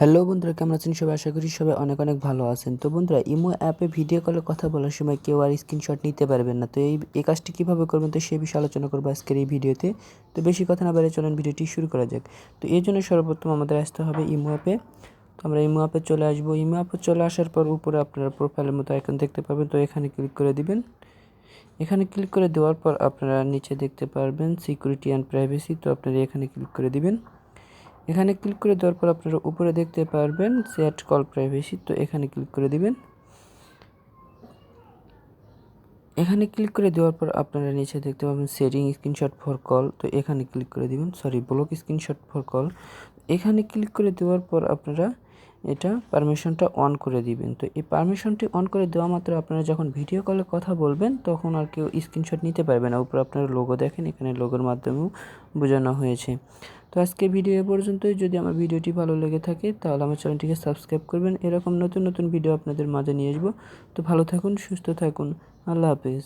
Hello বন্ধুরা, কেমন আছেন সবাই? আশা করি সবাই অনেক অনেক ভালো আছেন। তো বন্ধুরা, ইমো অ্যাপে ভিডিও কলে কথা বলার সময় কেউ আর স্ক্রিনশট নিতে পারবেন না। তো এই কাজটি কীভাবে করবেন, তো সেই বিষয়ে আলোচনা করবো আজকের এই ভিডিওতে। তো বেশি কথা না বাইরে চলেন ভিডিওটি শুরু করা যাক। তো এই জন্য সর্বপ্রথম আমাদের আসতে হবে ইমো অ্যাপে। তো আমরা ইমো অ্যাপে চলে আসবো। ইমো অ্যাপে চলে আসার পর উপরে আপনারা প্রোফাইলের মতো আইকন দেখতে পাবেন, তো এখানে ক্লিক করে দিবেন। এখানে ক্লিক করে দেওয়ার পর আপনারা নিচে দেখতে পারবেন সিকিউরিটি অ্যান্ড প্রাইভেসি, তো আপনারা এখানে ক্লিক করে দিবেন। এখানে ক্লিক করে দেওয়ার পর আপনারা উপরে দেখতে পারবেন সেট কল প্রাইভেসি, তো এখানে ক্লিক করে দিবেন। এখানে ক্লিক করে দেওয়ার পর আপনারা নিচে দেখতে পাবেন সেটিং স্ক্রিনশট ফর কল, তো এখানে ক্লিক করে দিবেন। ব্লক স্ক্রিনশট ফর কল, এখানে ক্লিক করে দেওয়ার পর আপনারা এটা পারমিশনটা অন করে দিবেন। তো এই পারমিশনটি অন করে দেওয়া মাত্র আপনারা যখন ভিডিও কলে কথা বলবেন তখন আর কেউ স্ক্রিনশট নিতে পারবে না। উপরে আপনারা লোগো দেখেন, এখানে লোগোর মাধ্যমেও বোঝানো হয়েছে। তো আজকে ভিডিও এ পর্যন্তই। যদি আমার ভিডিওটি ভালো লেগে থাকে তাহলে আমার চ্যানেলটিকে সাবস্ক্রাইব করবেন। এরকম নতুন নতুন ভিডিও আপনাদের মাঝে নিয়ে আসবো। তো ভালো থাকুন, সুস্থ থাকুন। আল্লাহ হাফেজ।